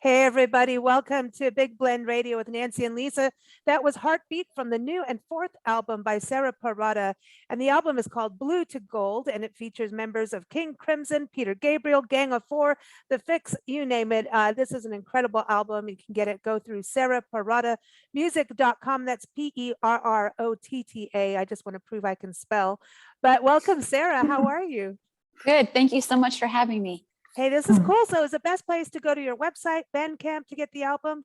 Hey everybody, welcome to Big Blend Radio with Nancy and Lisa. That was Heartbeat from the new and fourth album by Sarah-Perrotta. And the album is called Blue to Gold, and it features members of King Crimson, Peter Gabriel, Gang of Four, the Fixx, you name it. This is an incredible album. You can get it, go through Sarah-Perrotta-Music.com. That's Perrotta. I just want to prove I can spell. But welcome, Sarah. How are you? Good. Thank you so much for having me. Hey, this is cool. So is the best place to go to your website, Bandcamp, to get the album?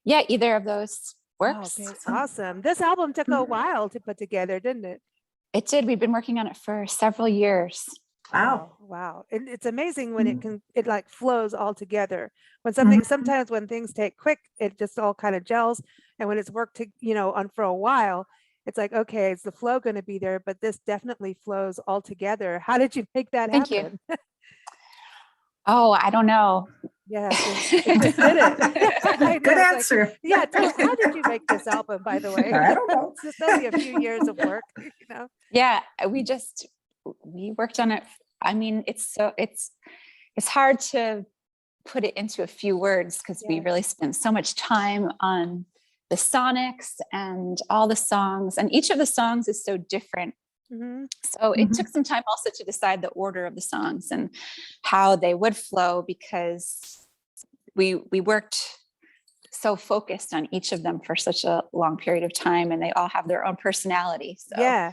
Yeah, either of those works. Oh, okay, awesome. This album took a while to put together, didn't it? It did. We've been working on it for several years. Wow. Wow. It's amazing when it like flows all together. When something, sometimes when things take quick, it just all kind of gels. And when it's worked on for a while, it's like, okay, is the flow going to be there? But this definitely flows all together. How did you make that happen? Thank you. Oh, I don't know. Yeah, it just did it. Good answer. Like, yeah, tell us, how did you make this album, by the way? I don't know. It's just only a few years of work, Yeah, we worked on it. I mean, it's hard to put it into a few words because we really spent so much time on the sonics and all the songs, and each of the songs is so different. So it took some time also to decide the order of the songs and how they would flow, because we worked so focused on each of them for such a long period of time, and they all have their own personality. So yeah,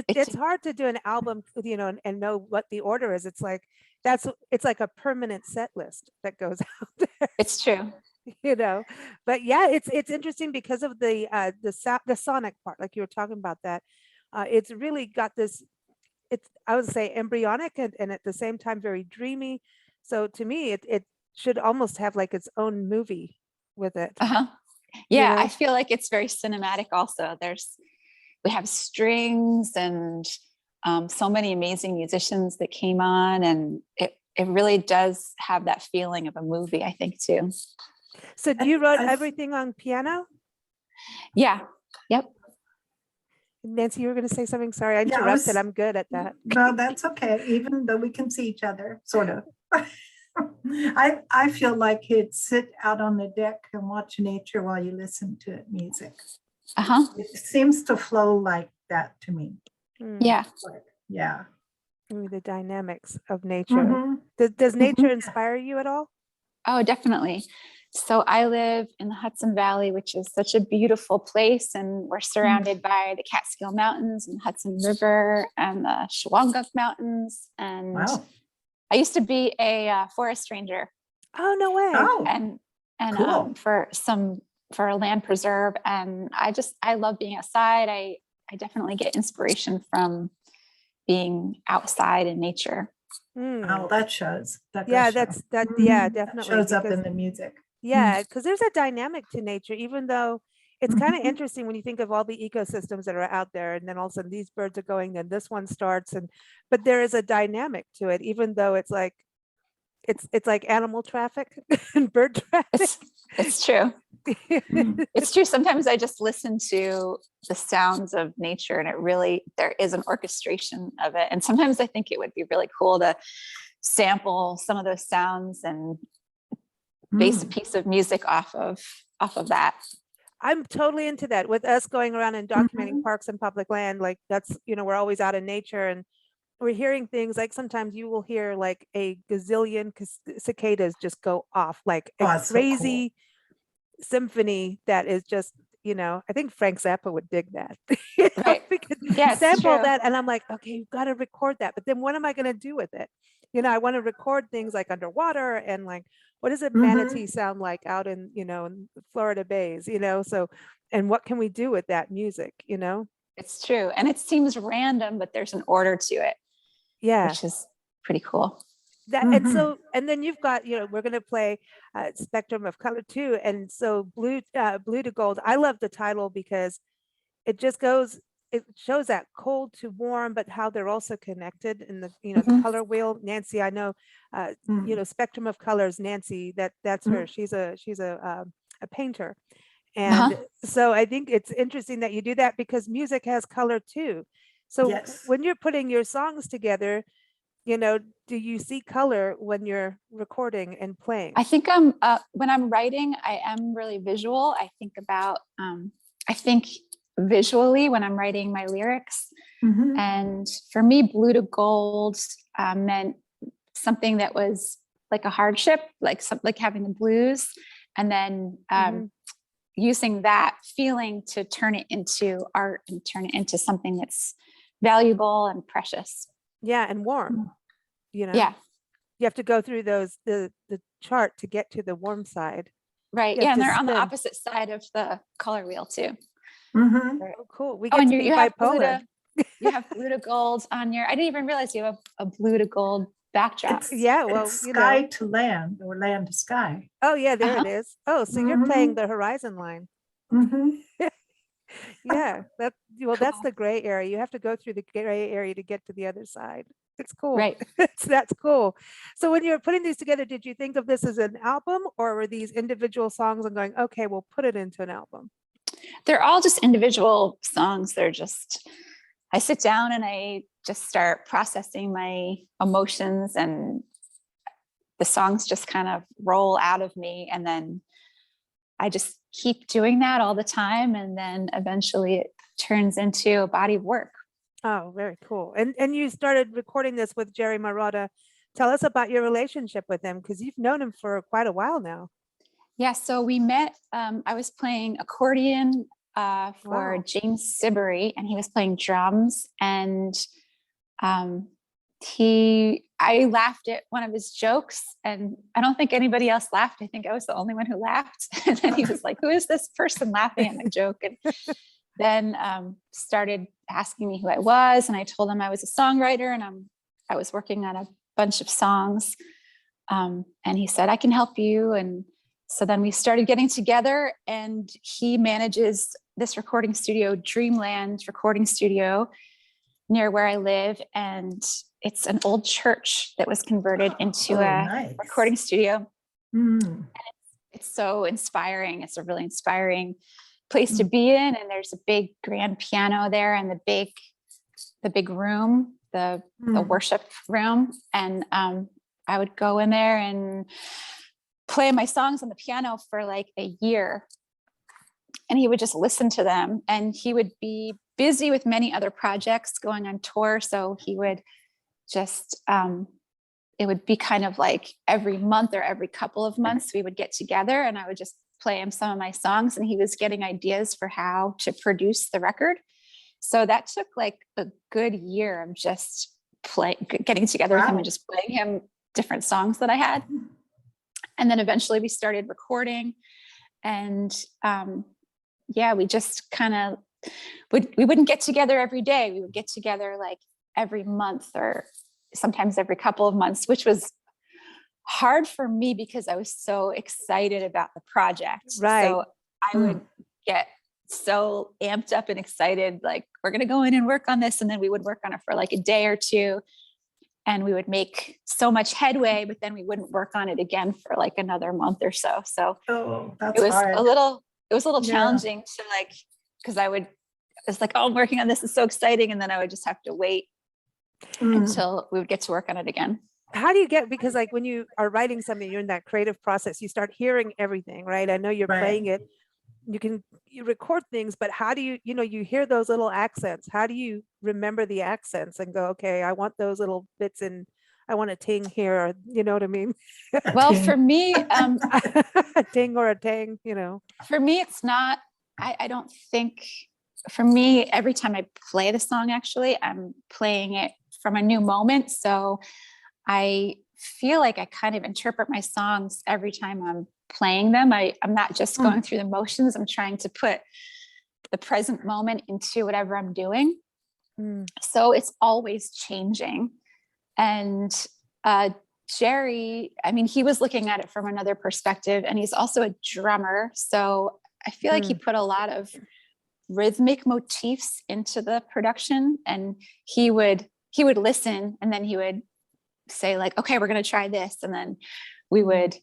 it's hard to do an album, and know what the order is. It's like it's like a permanent set list that goes out there. It's true. But yeah, it's interesting because of the sonic part, like you were talking about that. It's really got this, I would say embryonic and at the same time very dreamy. So to me, it should almost have like its own movie with it. Yeah, I feel like it's very cinematic also. We have strings and so many amazing musicians that came on, and it really does have that feeling of a movie, I think, too. So you wrote everything on piano? Yeah. Yep. Nancy, you were going to say something? Sorry, I interrupted. I'm good at that. No, that's okay. Even though we can see each other, sort of. I feel like you'd sit out on the deck and watch nature while you listen to music. It seems to flow like that to me. Yeah. Yeah. The dynamics of nature. Mhm. Does nature Mhm. inspire you at all? Oh, definitely. So I live in the Hudson Valley, which is such a beautiful place, and we're surrounded by the Catskill Mountains and Hudson River and the Shawangunk Mountains. And Wow. I used to be a forest ranger, Oh, no way. Oh, and cool. for a land preserve. And I love being outside. I definitely get inspiration from being outside in nature. Oh, that shows. That Yeah, does show. yeah, That definitely. shows up Because, in the music. yeah, because there's a dynamic to nature, even though it's kind of Mhm. interesting when you think of all the ecosystems that are out there, and then all of a sudden these birds are going, then this one starts, but there is a dynamic to it, even though it's like animal traffic and bird traffic. It's true. It's true. Sometimes I just listen to the sounds of nature, and there is an orchestration of it. And sometimes I think it would be really cool to sample some of those sounds and base a piece of music off of that. I'm totally into that. With us going around and documenting Mhm. parks and public land, like that's, we're always out in nature, and we're hearing things like sometimes you will hear like a gazillion cicadas just go off, like a Oh, that's so cool. crazy symphony that is just, I think Frank Zappa would dig that. Right. We could Yeah, it's sample true. that, and I'm like, okay, you've got to record that. But then what am I going to do with it? I want to record things like underwater, and like, what does a manatee sound like out in, in Florida bays, so, and what can we do with that music, It's true. And it seems random, but there's an order to it, Yeah. which is pretty cool. That, and so, and then you've got, we're going to play Spectrum of Color too. And so Blue to Gold, I love the title because it just goes, it shows that cold to warm, but how they're also connected in the, the color wheel. Nancy, I know, Spectrum of Colors, Nancy, that's her. She's a painter. And so I think it's interesting that you do that because music has color too. So Yes. when you're putting your songs together, do you see color when you're recording and playing? I think when I'm writing, I am really visual. I think visually when I'm writing my lyrics. And for me, Blue to Gold meant something that was like a hardship, like having the blues, and then using that feeling to turn it into art and turn it into something that's valuable and precious. Yeah, and warm. Yeah. You have to go through the chart to get to the warm side. Right. Yeah, and they're on the opposite side of the color wheel too. Oh, cool. We get to be bipolar. You have Blue to Gold on your. I didn't even realize you have a Blue to Gold backdrop. It's sky to land or land to sky. Oh yeah, there it is. Oh, so you're playing the horizon line. Yeah, that's the gray area. You have to go through the gray area to get to the other side. It's cool. Right. That's cool. So when you're putting these together, did you think of this as an album, or were these individual songs and going, okay, we'll put it into an album? They're all just individual songs. I sit down and I just start processing my emotions, and the songs just kind of roll out of me. And then I just keep doing that all the time. And then eventually it turns into a body of work. Oh, very cool. And you started recording this with Jerry Marotta. Tell us about your relationship with him, because you've known him for quite a while now. Yeah, so we met, I was playing accordion for James Siberry, and he was playing drums. And I laughed at one of his jokes, and I don't think anybody else laughed. I think I was the only one who laughed. And then he was like, who is this person laughing at my joke? And then started asking me who I was. And I told him I was a songwriter, and I was working on a bunch of songs. And he said, I can help you. And so then we started getting together, and he manages this recording studio, Dreamland Recording Studio, near where I live. And it's an old church that was converted into a recording studio. And it's so inspiring. It's a really inspiring place to be in. And there's a big grand piano there, and the big room, the worship room. And I would go in there and play my songs on the piano for like a year. and he would just listen to them, and he would be busy with many other projects going on tour. So he would just, it would be kind of like every month or every couple of months we would get together, and I would just play him some of my songs, and he was getting ideas for how to produce the record. So that took like a good year of just getting together with him and just playing him different songs that I had. And then eventually we started recording, and we just kind of we wouldn't get together every day. We would get together like every month or sometimes every couple of months, which was hard for me because I was so excited about the project. Right. So I would get so amped up and excited, like, we're going to go in and work on this. And then we would work on it for like a day or two, and we would make so much headway, but then we wouldn't work on it again for like another month or so. So that's it was hard. a little challenging to like, because it's like, oh, I'm working on this. It's so exciting. And then I would just have to wait until we would get to work on it again. How do you get, because like when you are writing something, you're in that creative process, you start hearing everything, right? I know you're playing it, you record things, but how do you hear those little accents? How do you remember the accents and go, okay, I want those little bits and I want a ting here, or, you know what I mean? Well, for me, a ting or a tang, for me, it's not, I don't think, for me, every time I play the song, actually, I'm playing it from a new moment. So I feel like I kind of interpret my songs every time I'm playing them. I'm not just going through the motions. I'm trying to put the present moment into whatever I'm doing. So it's always changing. And Gerry, I mean, he was looking at it from another perspective, and he's also a drummer. So I feel like he put a lot of rhythmic motifs into the production, and he would listen, and then he would say like, okay, we're going to try this. And then he would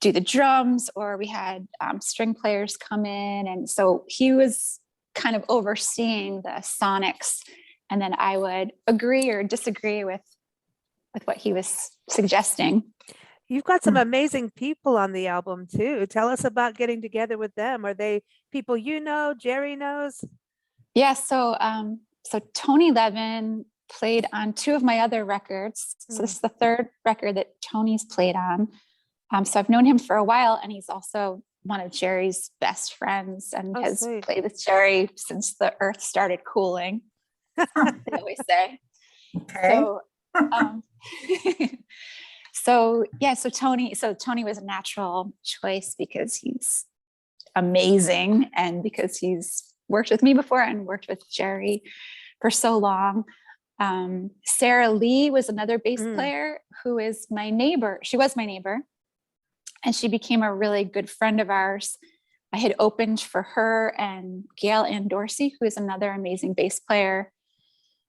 do the drums, or we had string players come in. And so he was kind of overseeing the sonics, and then I would agree or disagree with what he was suggesting. You've got some amazing people on the album too. Tell us about getting together with them. Are they people Gerry knows? Yeah, so Tony Levin played on two of my other records. So this is the third record that Tony's played on. So I've known him for a while, and he's also one of Gerry's best friends, and has played with Gerry since the earth started cooling. They always say. Okay. So Tony was a natural choice because he's amazing, and because he's worked with me before and worked with Gerry for so long. Sara Lee was another bass player who is my neighbor. She was my neighbor, and she became a really good friend of ours. I had opened for her and Gail Ann Dorsey, who is another amazing bass player,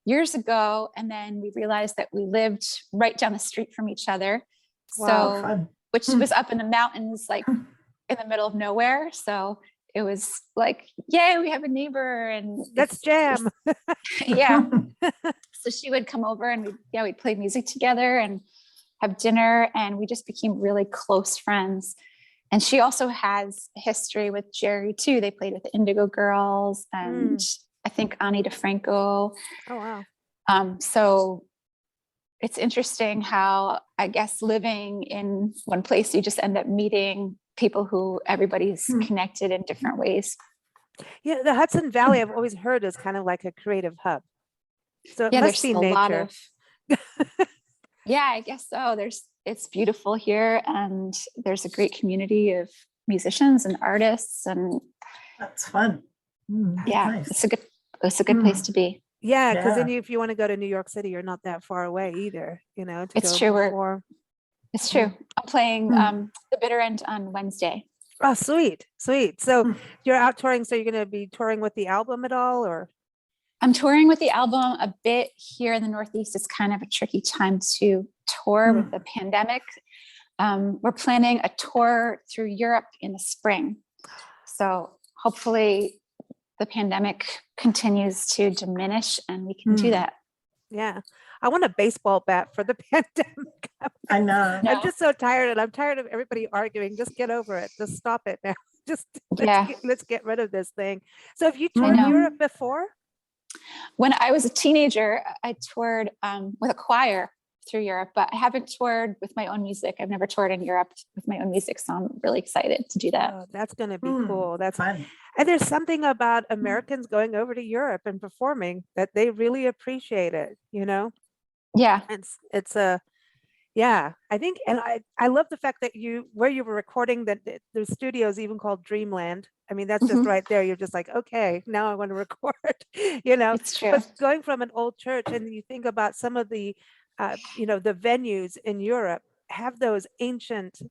years ago. And then we realized that we lived right down the street from each other. Wow, so, which was up in the mountains, like in the middle of nowhere. So it was like, yay, we have a neighbor, and let's jam. Yeah. So she would come over, and we'd play music together and have dinner, and we just became really close friends. And she also has history with Gerry too. They played with the Indigo Girls, and I think Ani DeFranco. Oh, wow. So it's interesting how, I guess, living in one place, you just end up meeting people who everybody's connected in different ways. Yeah, the Hudson Valley, I've always heard, is kind of like a creative hub. So it must be a nature. lot of, yeah, I guess so. It's beautiful here, and there's a great community of musicians and artists, and that's fun. Nice. It's a good place to be. Yeah, because then if you want to go to New York City, you're not that far away either. It's true. It's true. I'm playing the Bitter End on Wednesday. Oh, sweet. So you're out touring. So you're going to be touring with the album at all, or? I'm touring with the album a bit here in the Northeast. It's kind of a tricky time to tour with the pandemic. We're planning a tour through Europe in the spring. So hopefully the pandemic continues to diminish and we can do that. Yeah. I want a baseball bat for the pandemic. I know. I'm just so tired, and I'm tired of everybody arguing. Just get over it. Just stop it now. Just Yeah. let's get rid of this thing. So have you I toured know. Europe before? When I was a teenager, I toured with a choir through Europe, but I haven't toured with my own music. I've never toured in Europe with my own music, so I'm really excited to do that. Oh, that's going to be Hmm, cool. That's fun. And there's something about Americans going over to Europe and performing that they really appreciate it, you know? Yeah. It's a Yeah, I think, and I love the fact that where you were recording, that the studio is even called Dreamland. I mean, that's just Mhm. right there. You're just like, okay, now I want to record, you know. It's true. But going from an old church, and you think about some of the, the venues in Europe have those ancient.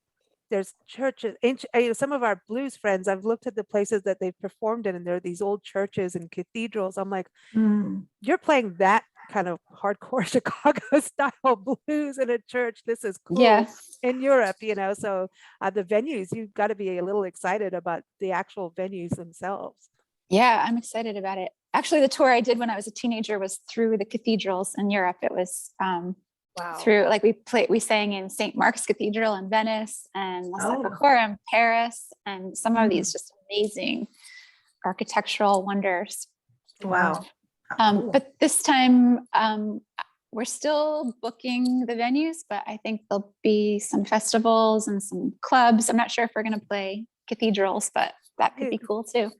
There's churches, ancient, some of our blues friends. I've looked at the places that they've performed in, and there are these old churches and cathedrals. I'm like, Hmm. you're playing that kind of hardcore Chicago style blues in a church. This is cool Yeah. in Europe, So the venues, you've got to be a little excited about the actual venues themselves. Yeah, I'm excited about it. Actually, the tour I did when I was a teenager was through the cathedrals in Europe. It was Wow. through, like, we sang in St. Mark's Cathedral in Venice and La Oh. Sacré-Cœur in Paris, and some of Mm. these just amazing architectural wonders. Wow. How cool. But this time, we're still booking the venues, but I think there'll be some festivals and some clubs. I'm not sure if we're going to play cathedrals, but that could be cool too.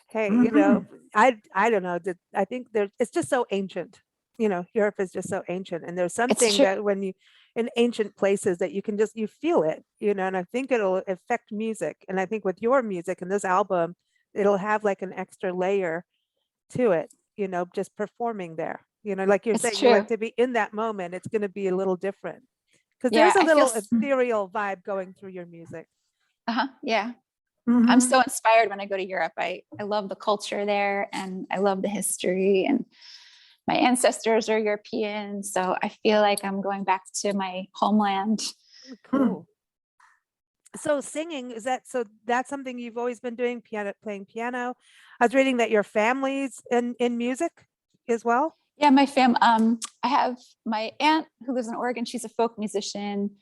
Hey, Mhm. I don't know. I think it's just so ancient. Europe is just so ancient, and there's something true. that when you in ancient places that you can you feel it, and I think it'll affect music. And I think with your music and this album, it'll have like an extra layer to it, just performing there. Like you're It's saying, you like true. to be in that moment. It's going to be a little different because Yeah, there's a I feel little ethereal vibe going through your music. yeah. Mhm. I'm so inspired when I go to Europe. I love the culture there, and I love the history, and my ancestors are European. So I feel like I'm going back to my homeland. Cool. So singing, that's something you've always been doing, playing piano. I was reading that your family's in music as well. Yeah, I have my aunt who lives in Oregon. She's a folk musician.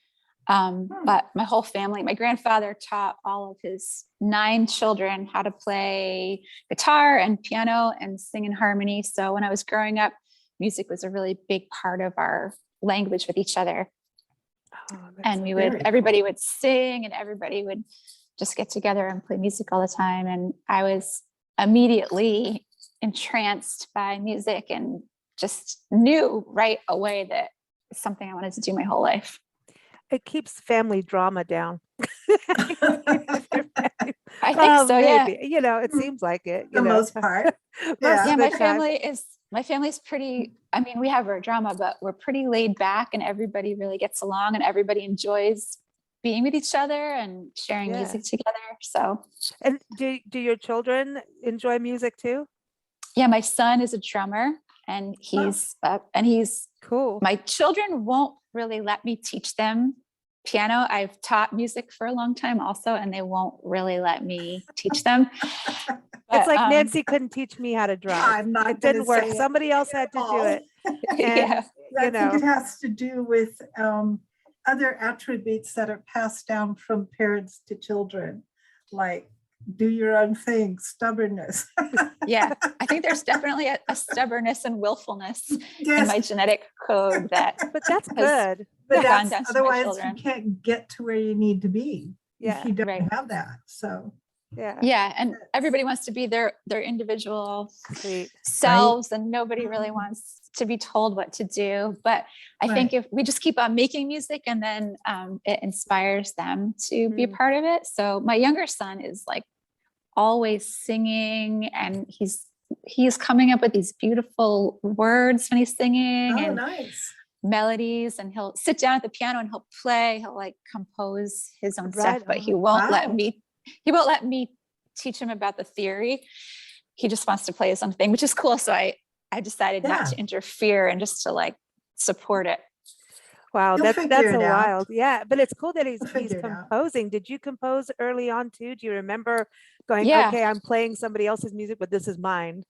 But my whole family, my grandfather taught all of his 9 children how to play guitar and piano and sing in harmony. So when I was growing up, music was a really big part of our language with each other. Oh, And everybody would sing, and everybody would just get together and play music all the time. And I was immediately entranced by music and just knew right away that it's something I wanted to do my whole life. It keeps family drama down. I think so. Yeah. Maybe. It seems like it. The most part. Most Yeah. of the time. My family's pretty, I mean, we have our drama, but we're pretty laid back, and everybody really gets along, and everybody enjoys being with each other and sharing Yeah. music together. So, And do your children enjoy music too? yeah, my son is a drummer, and he's Cool. My children won't really let me teach them piano. I've taught music for a long time also, and they won't really let me teach them. It's like Nancy couldn't teach me how to drive. I'm not It didn't gonna work. say it Somebody else had to do it. And, Yeah. I think it has to do with other attributes that are passed down from parents to children, like do your own thing, stubbornness. Yeah, I think there's definitely a stubbornness and willfulness in Yes, my genetic code that but that's has good. but gone that's, down to my otherwise you children. can't get to where you need to be Yeah, if you don't right. have that. So Yeah, and everybody wants to be their individual Sweet. selves, and nobody really wants to be told what to do. But I think if we just keep on making music, and then it inspires them to be a part of it. So my younger son is like always singing, and he's coming up with these beautiful words when he's singing and nice. melodies, and he'll sit down at the piano and he'll like compose his own stuff, Right but on. he won't let me teach him about the theory. He just wants to play his own thing, which is cool. So I decided not to interfere and just to like support it. Wow, You'll that's figure a it out. wild. Yeah, but it's cool that he's figure it out. composing. Did you compose early on too? Do you remember going, Yeah. okay, I'm playing somebody else's music, but this is mine?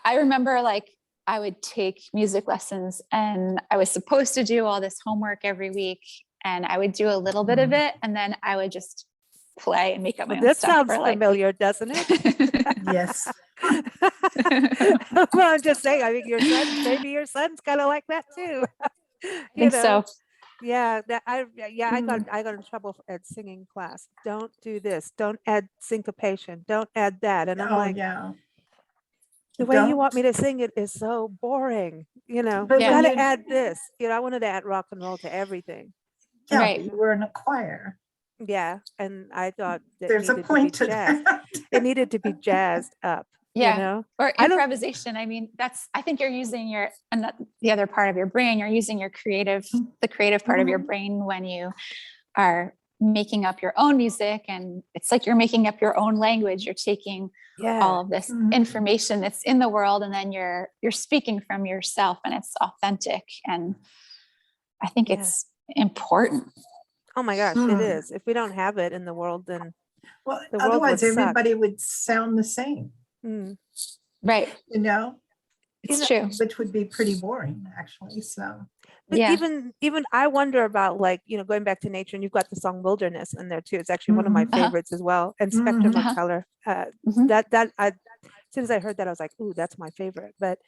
I remember like I would take music lessons, and I was supposed to do all this homework every week, and I would do a little bit of it, and then I would just play and make up my Well, own this stuff sounds for like familiar, doesn't it? Yes. Well, I'm just saying, I think maybe your son's kind of like that too. I think so. Yeah, I got Mm. I got in trouble at singing class. Don't do this. Don't add syncopation. Don't add that. And I'm Oh, like, yeah. the way you Don't. want me to sing it is so boring. But You Yeah. when got to you, add this. I wanted to add rock and roll to everything. yeah, Right. but you were in a choir. Yeah, and I thought that There's a needed point to to be jazzed. that. It needed to be jazzed up. Yeah. Or I don't- improvisation. I mean, I think you're using the other part of your brain. You're using the creative part of your brain when you are making up your own music. And it's like you're making up your own language. You're taking all of this Mhm. information that's in the world, and then you're speaking from yourself, and it's authentic. And I think Yeah. it's important. Oh my gosh, it Hmm. is. If we don't have it in the world, then Well, the world otherwise would suck. everybody would sound the same, mm. Right. you know, It's true. which would be pretty boring, actually. So, But Yeah. even I wonder about, like, going back to nature, and you've got the song Wilderness in there too. It's actually one of my Mhm. Uh-huh. favorites as well. And Spectrum Uh-huh. of Color. Mhm. As soon as I heard that, I was like, ooh, that's my favorite. But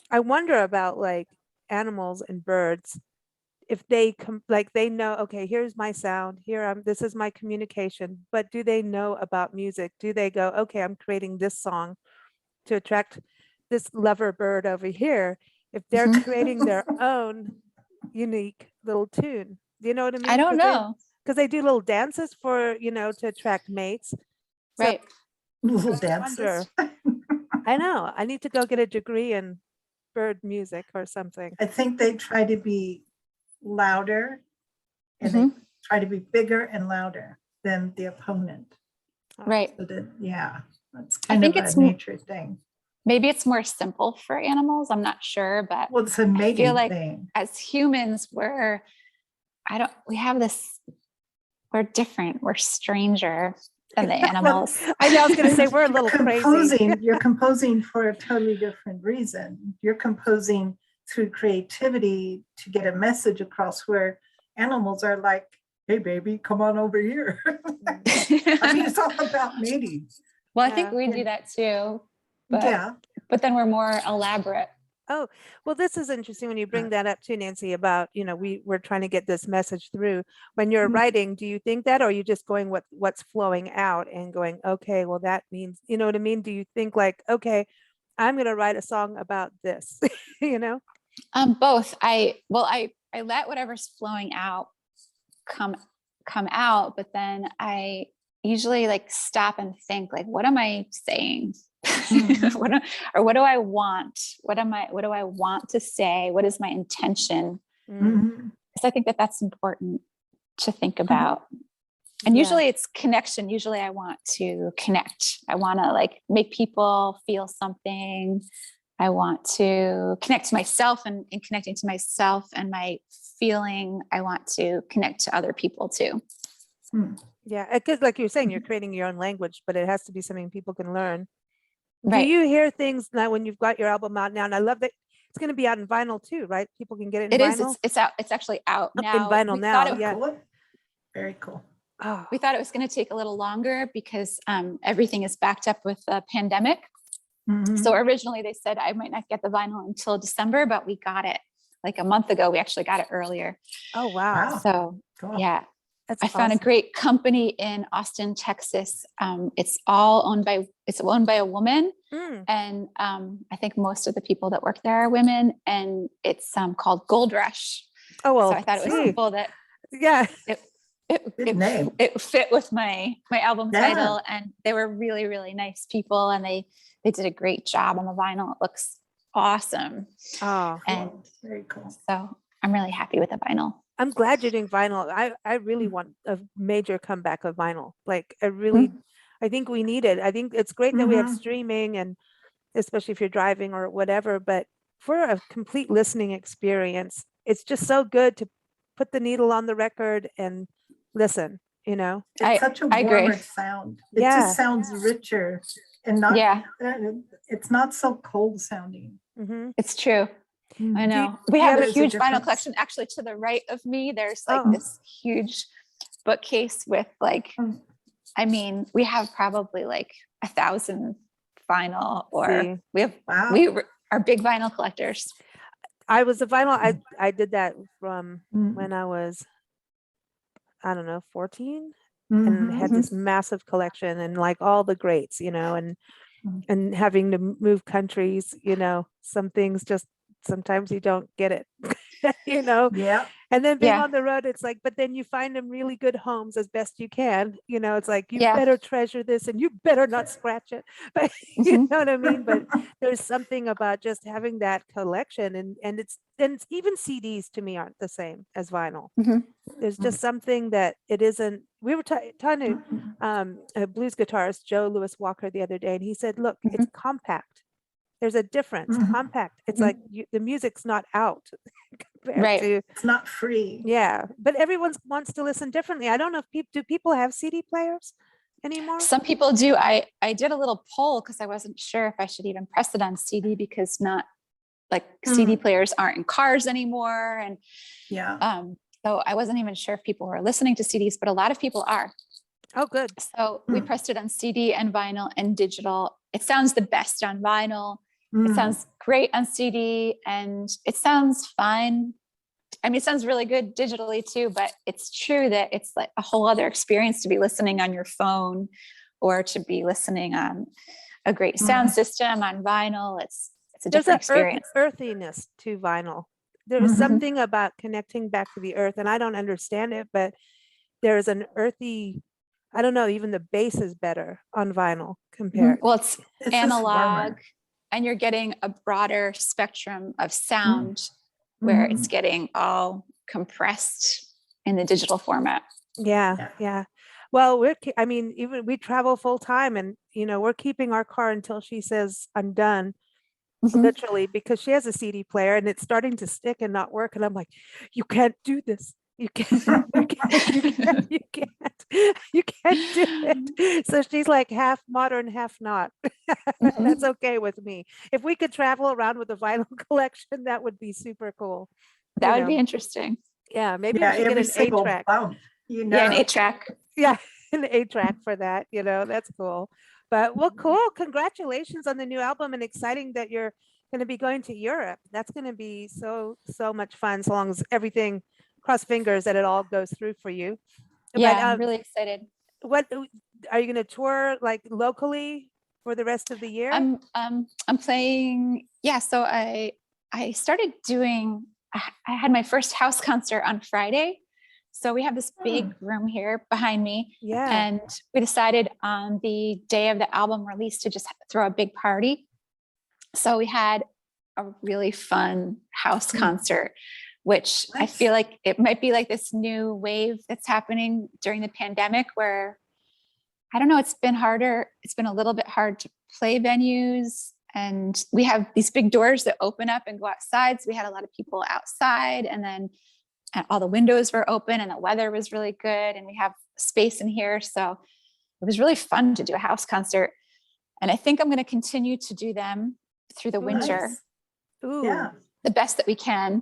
I wonder about, like, animals and birds, if they they know, okay, here's my sound, this is my communication, but do they know about music? Do they go, okay, I'm creating this song to attract this lover bird over here, if they're Mhm. creating their own unique little tune? Do you know what I mean? I don't know. Because they do little dances for, to attract mates. So Right. little I dances. I know, I need to go get a degree in bird music or something. I think they try to be louder and they try to be bigger and louder than the opponent. Right. So that, yeah, that's I kind think of it's a nature thing. Maybe it's more simple for animals. I'm not sure, but Well, it's a I mating feel like thing. as humans, we're different. We're stranger than the animals. I know, I was going to say, we're a little crazy. You're composing for a totally different reason. You're composing through creativity to get a message across, where animals are like, hey, baby, come on over here. I mean, it's all about mating. Well, I think we do that too. But, Yeah. But then we're more elaborate. Oh, well, this is interesting when you bring that up too, Nancy, about, we're trying to get this message through. When you're Mhm. writing, do you think that, or are you just going what's flowing out and going, okay, well, that means, you know what I mean? Do you think like, okay, I'm going to write a song about this, Both. I let whatever's flowing out come out, but then I usually like stop and think, like, what am I saying? What do I want? What do I want to say? What is my intention? Mhm. Because I think that that's important to think about. And usually it's connection. Usually I want to connect. I want to like make people feel something. I want to connect to myself, and in connecting to myself and my feeling, I want to connect to other people too. Yeah, because like you're saying, you're creating your own language, but it has to be something people can learn. Right. Do you hear things now when you've got your album out now? And I love that it's going to be out in vinyl too, right? People can get it in vinyl. It's out. It's actually out now. In vinyl now, yeah. Cool. Very cool. Oh, We thought it was going to take a little longer because everything is backed up with the pandemic. Mhm. So originally they said I might not get the vinyl until December, but we got it like a month ago. We actually got it earlier. oh, wow. Wow. So Cool. yeah, That's I found a awesome. great company in Austin, Texas. It's owned by a woman. Mm. And I think most of the people that work there are women, and it's called Gold Rush. Oh, well, So I thought it was gee. simple that Yeah. Good name. it fit with my album Yeah. title, and they were really, really nice people, and they did a great job on the vinyl. It looks awesome. Oh, And Very cool. so I'm really happy with the vinyl. I'm glad you're doing vinyl. I really want a major comeback of vinyl. Like I think we need it. I think it's great that we have Mhm. streaming, and especially if you're driving or whatever, but for a complete listening experience, it's just so good to put the needle on the record and listen, It's such a I agree. warmer sound. It Yeah. just sounds richer and not, Yeah, it's not so cold sounding. Mhm. it's true. I know. do We you have have a a huge vinyl difference? collection. Actually, to the right of me, there's like Oh. this huge bookcase with like Mm. I mean, we have probably like 1,000 vinyl, or See. we have, Wow. we are big vinyl collectors. I was a vinyl. I did that from Mm. when I was, I don't know, 14, Mhm. and had this massive collection and like all the greats, you know, and having to move countries, you know, some things just sometimes you don't get it, you know. Yeah. And then being Yeah. on the road, it's like, but then you find them really good homes as best you can. You know, it's like, you Yeah. better treasure this and you better not scratch it. But you know what I mean? But there's something about just having that collection, and it's even CDs to me aren't the same as vinyl. Mhm. There's just something that it isn't. We were talking to a blues guitarist, Joe Louis Walker, the other day, and he said, look, it's compact. There's a difference. Mhm. Compact. It's like the music's not out compared Right. to, It's not free. yeah, but everyone wants to listen differently. I don't know if do people have CD players anymore? Some people do. I did a little poll because I wasn't sure if I should even press it on CD, because not like CD players aren't in cars anymore. And Yeah. so I wasn't even sure if people were listening to CDs, but a lot of people are. Oh, good. So we pressed it on CD and vinyl and digital. It sounds the best on vinyl. It sounds great on CD, and it sounds fine. I mean, it sounds really good digitally too, but it's true that it's like a whole other experience to be listening on your phone or to be listening on a great sound system on vinyl. It's a There's different experience. earthiness to vinyl. There is something about connecting back to the earth, and I don't understand it, but there is an earthy, I don't know, even the bass is better on vinyl compared. Well, it's just analog, warmer. and you're getting a broader spectrum of sound where it's getting all compressed in the digital format. Yeah. Well, I mean, even we travel full time, and you know, we're keeping our car until she says I'm done, literally, because she has a CD player and it's starting to stick and not work. And I'm like, you can't do this. You can't, you can't do it. So she's like half modern, half not. That's okay with me. If we could travel around with a vinyl collection, that would be super cool. That would be interesting. Yeah, maybe we should get every an single 8-track. bump, you know. Yeah, an 8-track. Yeah, an 8-track for that, you know, that's cool. But well, cool. Congratulations on the new album, and exciting that you're going to be going to Europe. That's going to be so much fun, so long as everything, cross fingers that it all goes through for you. Yeah, But, I'm really excited. what are you going to tour like locally for the rest of the year? I'm playing. Yeah, so I started doing. I had my first house concert on Friday. So we have this big room here behind me. Yeah. And we decided on the day of the album release to just throw a big party. So we had a really fun house concert, which I feel like it might be like this new wave that's happening during the pandemic, where I don't know, it's been harder. It's been a little bit hard to play venues, and we have these big doors that open up and go outside. So we had a lot of people outside, and then all the windows were open and the weather was really good, and we have space in here. So it was really fun to do a house concert. And I think I'm going to continue to do them through the winter. Nice. Ooh. Yeah. The best that we can.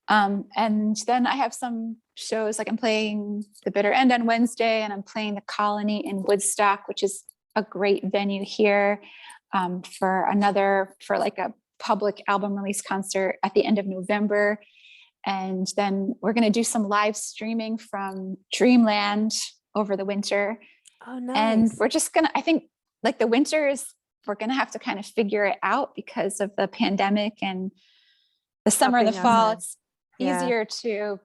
And then I have some shows, like I'm playing the Bitter End on Wednesday, and I'm playing the Colony in Woodstock, which is a great venue here, for like a public album release concert at the end of November. And then we're going to do some live streaming from Dreamland over the winter. Oh, nice. And we're just going to, I think like the winter is, we're going to have to kind of figure it out because of the pandemic, and the summer and the fall, it's easier to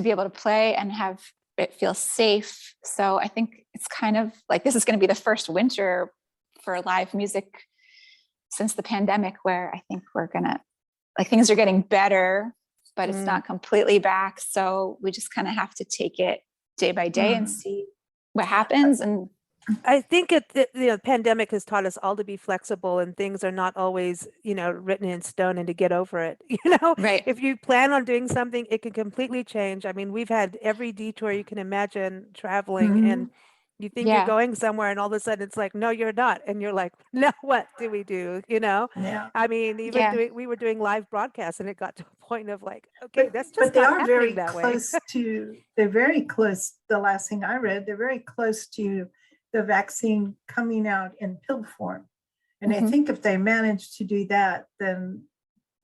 be able to play and have it feel safe. So I think it's kind of like, this is going to be the first winter for live music since the pandemic, where I think we're going to, like, things are getting better, but it's not completely back. So we just kind of have to take it day by day and see what happens. And I think the pandemic has taught us all to be flexible, and things are not always, you know, written in stone, and to get over it. You know, right. If you plan on doing something, it can completely change. I mean, we've had every detour you can imagine traveling, and you think you're going somewhere, and all of a sudden it's like, no, you're not. And you're like, now what do we do? You know? Yeah. I mean, even we were doing live broadcasts, and it got to a point of like, okay, that's just but they not are happening very that way. close to, they're very close. The last thing I read, they're very close to the vaccine coming out in pill form. And I Mhm. think if they manage to do that, then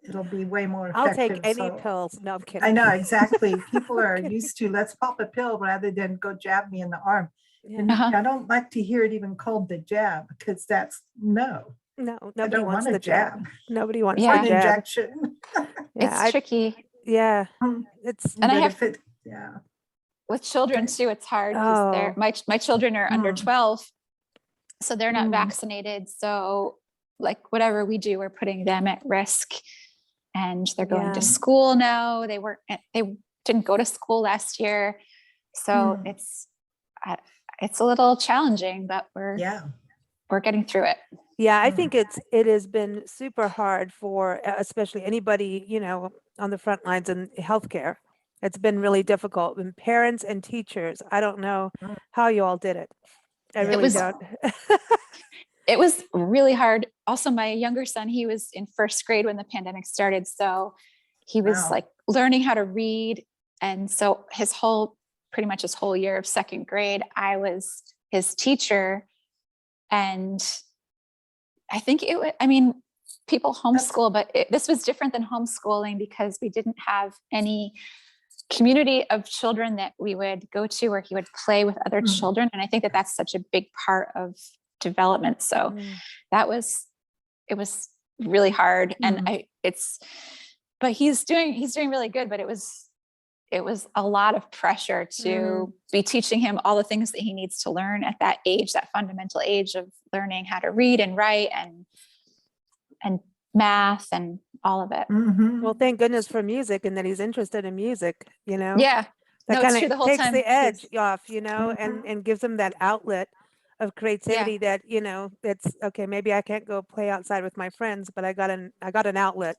it'll be way more I'll effective. take any So- pills. No, I'm kidding. I know, exactly. People are kidding. used to, let's pop a pill rather than go jab me in the arm. Yeah. And Uh-huh. I don't like to hear it even called the jab, because that's no. No, I nobody don't wants want a the jab. jab. Nobody wants Yeah. An the jab. injection. Yeah, It's tricky. yeah, Mm. it's And I But have- if it, yeah. With children Okay. too, it's hard because they're Oh. my children are under Mm. 12, so they're not Mm. vaccinated. So like whatever we do, we're putting them at risk. And they're going Yeah. to school now. They didn't go to school last year. So Mm. it's a little challenging, but Yeah. we're getting through it. Yeah, I Mm. think it has been super hard for especially anybody, on the front lines in healthcare. It's been really difficult. And parents and teachers, I don't know Mm. how you all did it. I Yeah. really was- don't. It was really hard. Also, my younger son, he was in first grade when the pandemic started. So he was Wow. like learning how to read. And so pretty much his whole year of second grade, I was his teacher. And I think people homeschool, but this was different than homeschooling because we didn't have any community of children that we would go to where he would play with other Mm. children. And I think that that's such a big part of development. So Mm. it was really hard. Mm. And but he's doing really good, but it was a lot of pressure to be teaching him all the things that he needs to learn at that age, that fundamental age of learning how to read and write and math and all of it. Mhm. Well, thank goodness for music and that he's interested in music, Yeah. that No, it's kind true the of whole takes time the edge he's- off, and gives him that outlet of creativity that, it's okay, maybe I can't go play outside with my friends, but I got an outlet.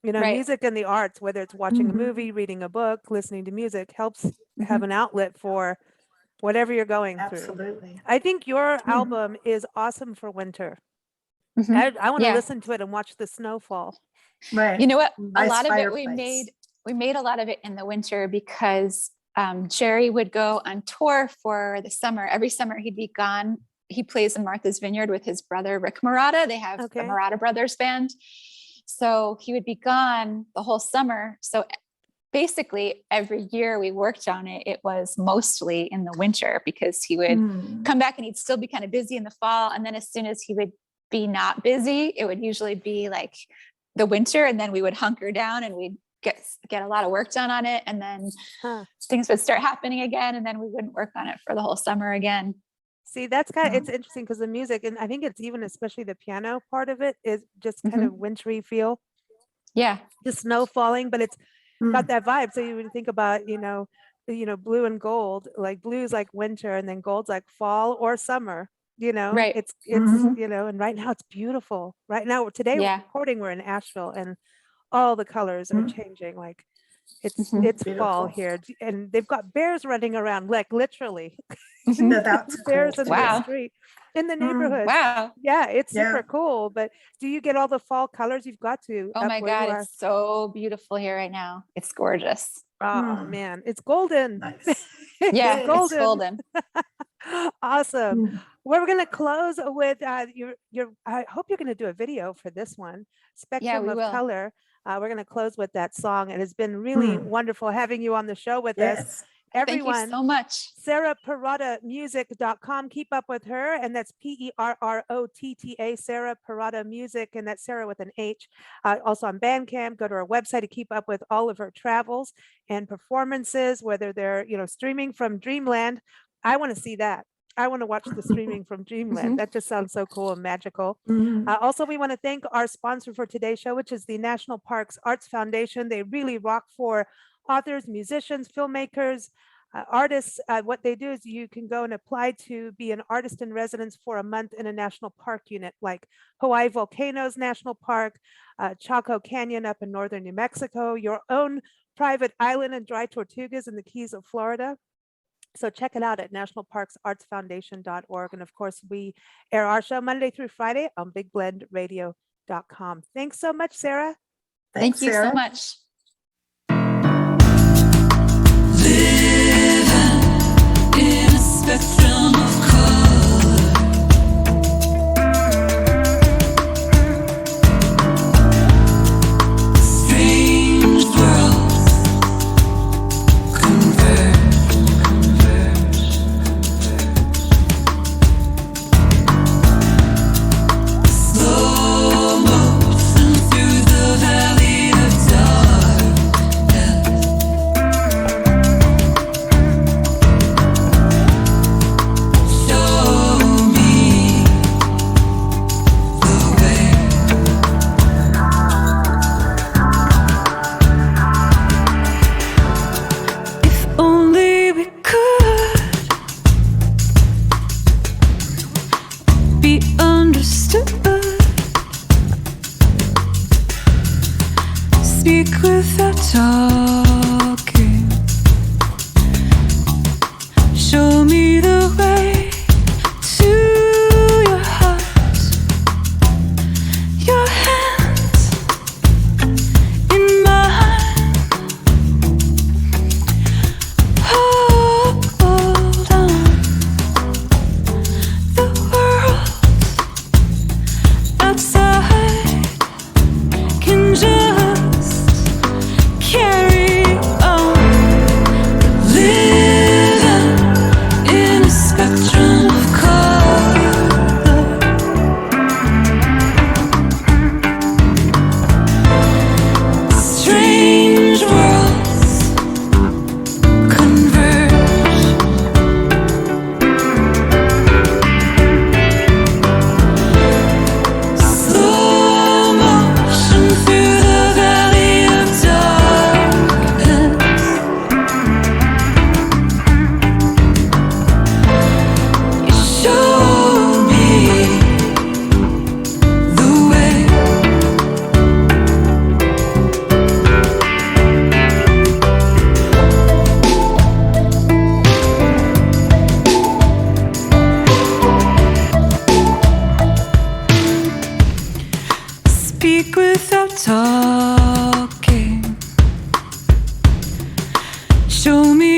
Right. Music and the arts, whether it's watching a Mhm. movie, reading a book, listening to music, helps Mhm. have an outlet for whatever you're going through. Absolutely. I think your Mhm. album is awesome for winter. Mhm. I want to Yeah. listen to it and watch the snowfall. Right. You know what? A Nice lot of it fireplace. we made a lot of it in the winter because Jerry would go on tour for the summer. Every summer he'd be gone. He plays in Martha's Vineyard with his brother Rick Marotta. They have Okay. the Marotta Brothers band. So he would be gone the whole summer. So basically every year we worked on it, it was mostly in the winter because he would Mm. come back and he'd still be kind of busy in the fall. And then as soon as he would be not busy, it would usually be like the winter, and then we would hunker down and we'd get a lot of work done on it. And then Huh. things would start happening again. And then we wouldn't work on it for the whole summer again. See, that's it's Mhm. interesting because the music, and I think it's even especially the piano part of it is just kind of wintry feel, Yeah. the snow falling, but it's Mm. got that vibe. So you would think about, blue and gold, like blue's like winter and then gold's like fall or summer, Right. it's, Mhm. and right now it's beautiful. Right now, today we're Yeah. recording, we're in Asheville and all the colors are Mm. changing. Like it's Mhm. fall Beautiful. here and they've got bears running around, like literally Mhm. No, that's bears cool. in Wow. the street, in the Mm. neighborhood. Wow. Yeah, it's Yeah. super cool. But do you get all the fall colors? You've got to. Oh up my where you God. are. It's so beautiful here right now. It's gorgeous. Oh Mm. man, it's golden. Nice. Yeah. It's It's golden. Awesome. Mm. We're gonna close with your. I hope you're gonna do a video for this one, Spectrum we of will. Color. We're gonna close with that song. It has been really Mm. wonderful having you on the show with us. Yes. Everyone, Thank you so much. Sarah-Perrotta-Music.com. Keep up with her, and that's Perrotta, Sarah-Perrotta Music, and that's Sarah with an H. Also on Bandcamp, go to her website to keep up with all of her travels and performances, whether they're streaming from Dreamland. I want to see that. I want to watch the streaming from Dreamland. Mhm. That just sounds so cool and magical. Mhm. Also, we want to thank our sponsor for today's show, which is the National Parks Arts Foundation. They really rock for authors, musicians, filmmakers, artists. What they do is you can go and apply to be an artist in residence for a month in a national park unit like Hawaii Volcanoes National Park, Chaco Canyon up in northern New Mexico, your own private island and dry tortugas in the Keys of Florida. So check it out at nationalparksartsfoundation.org. And of course, we air our show Monday through Friday on bigblendradio.com. Thanks so much, Sarah. Thanks, Thank you Sarah. so much. Living in a spectrum of color. without talking. Show me the way to your heart. Your hands in mine. Hold on. The world outside can just carry on. Living in a spectrum of color. Strange worlds converge. Slow motion through the valley of darkness. You show me the way. Speak without talking. Show me